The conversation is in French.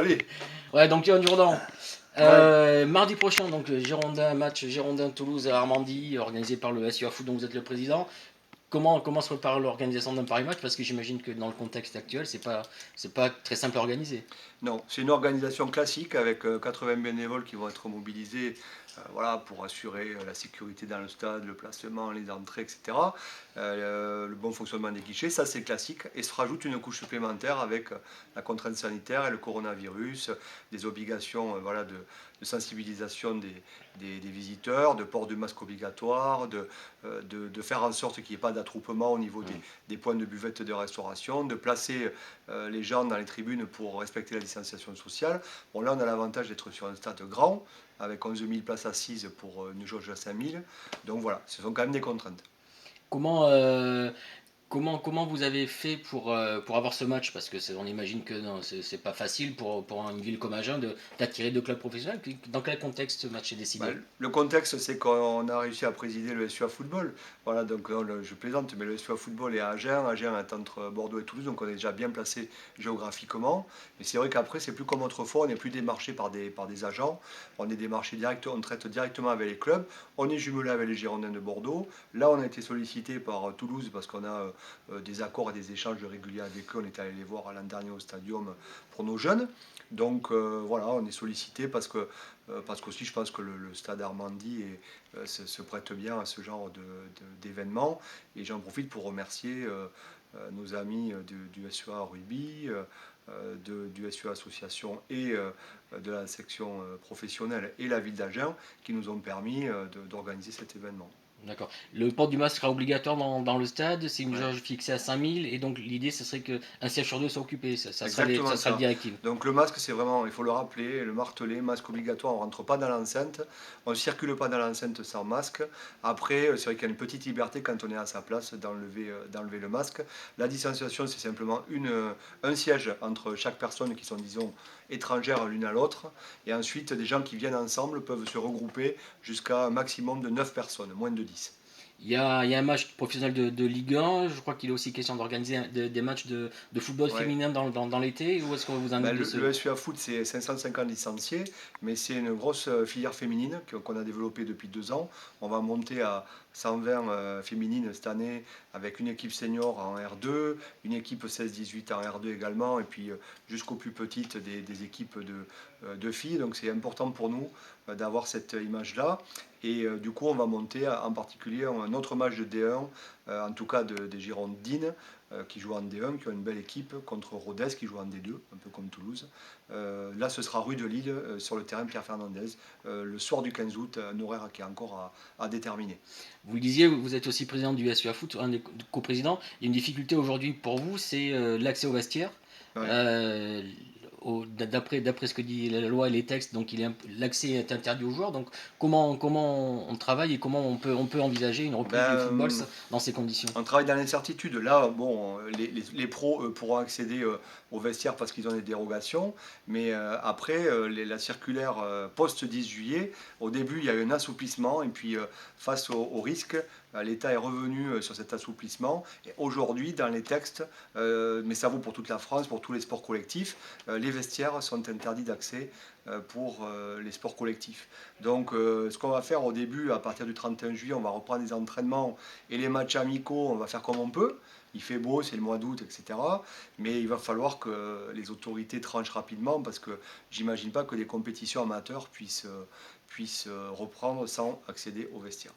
aller. Ouais, donc Johan Jourdan. Ouais. Mardi prochain, donc Girondin, match Girondin-Toulouse à Armandie, organisé par le SUA Foot, dont vous êtes le président. Comment se prépare l'organisation d'un Paris match? Parce que j'imagine que dans le contexte actuel, c'est pas très simple à organiser. Non, c'est une organisation classique avec 80 bénévoles qui vont être mobilisés voilà, pour assurer la sécurité dans le stade, le placement, les entrées, etc. Le bon fonctionnement des guichets, ça c'est classique. Et se rajoute une couche supplémentaire avec la contrainte sanitaire et le coronavirus, des obligations voilà, de sensibilisation des visiteurs, de port de masque obligatoire, de faire en sorte qu'il n'y ait pas d'attroupement au niveau des points de buvette de restauration, de placer les gens dans les tribunes pour respecter la distanciation sociale. Bon, là, on a l'avantage d'être sur un stade grand, avec 11 000 places assises pour une jauge de 5 000. Donc voilà, ce sont quand même des contraintes. Comment, euh, comment vous avez fait pour avoir ce match? Parce que on imagine que non, c'est pas facile pour une ville comme Agen d'attirer deux clubs professionnels. Dans quel contexte ce match est Bah, décidé? le contexte, c'est qu'on a réussi à présider le SUA Football. Voilà, donc je plaisante, mais le SUA Football est à Agen. Agen est entre Bordeaux et Toulouse, donc on est déjà bien placé géographiquement. Mais c'est vrai qu'après, c'est plus comme autrefois, on n'est plus démarché par des agents. On est démarché direct, on traite directement avec les clubs. On est jumelé avec les Girondins de Bordeaux. Là, on a été sollicité par Toulouse parce qu'on a des accords et des échanges réguliers avec eux. On est allé les voir l'an dernier au stadium pour nos jeunes. Donc voilà, on est sollicité parce qu'aussi je pense que le stade Armandie se prête bien à ce genre d'événements. Et j'en profite pour remercier nos amis du SUA Rugby, du SUA Association et de la section professionnelle et la ville d'Agen qui nous ont permis d'organiser cet événement. D'accord. Le port du masque sera obligatoire dans le stade, c'est une Ouais. jauge fixée à 5000 et donc l'idée ce serait qu'un siège sur deux soit occupé, ça Exactement sera le ça. directive. Donc le masque, c'est vraiment, il faut le rappeler, le marteler, masque obligatoire, on ne rentre pas dans l'enceinte, on ne circule pas dans l'enceinte sans masque. Après, c'est vrai qu'il y a une petite liberté quand on est à sa place d'enlever le masque. La distanciation, c'est simplement un siège entre chaque personne qui sont, disons, étrangères l'une à l'autre. Et ensuite, des gens qui viennent ensemble peuvent se regrouper jusqu'à un maximum de 9 personnes, moins de 10. Il y a un match professionnel de Ligue 1, je crois qu'il est aussi question d'organiser des matchs de football Ouais. féminin dans l'été, ou est-ce que vous en êtes Ben, de ce... le SUA Foot, c'est 550 licenciés, mais c'est une grosse filière féminine qu'on a développée depuis 2 ans. On va monter à 120 féminines cette année avec une équipe senior en R2, une équipe 16-18 en R2 également, et puis jusqu'aux plus petites des équipes de filles. Donc c'est important pour nous d'avoir cette image-là. Et du coup, on va monter en particulier un autre match de D1, en tout cas des Girondines, qui jouent en D1, qui ont une belle équipe, contre Rodez qui joue en D2, un peu comme Toulouse. Là, ce sera rue de Lille, sur le terrain Pierre Fernandez, le soir du 15 août, un horaire qui est encore à déterminer. Vous le disiez, vous êtes aussi président du SUA Foot, un des coprésidents. Il y a une difficulté aujourd'hui pour vous, c'est l'accès aux vestiaires. Ouais. Euh, d'après ce que dit la loi et les textes, donc l'accès est interdit aux joueurs. Donc comment on travaille et comment on peut envisager une reprise du football Ben, dans ces conditions? on travaille dans l'incertitude. Là, bon, les pros pourront accéder aux vestiaires parce qu'ils ont des dérogations. Mais après, la circulaire post-10 juillet, au début, il y a eu un assouplissement. Et puis, face au risque, l'État est revenu sur cet assouplissement. Et aujourd'hui, dans les textes, mais ça vaut pour toute la France, pour tous les sports collectifs, les vestiaires sont interdits d'accès pour les sports collectifs. Donc, ce qu'on va faire au début, à partir du 31 juillet, on va reprendre les entraînements et les matchs amicaux, on va faire comme on peut. Il fait beau, c'est le mois d'août, etc. Mais il va falloir que les autorités tranchent rapidement parce que j'imagine pas que des compétitions amateurs puissent reprendre sans accéder aux vestiaires.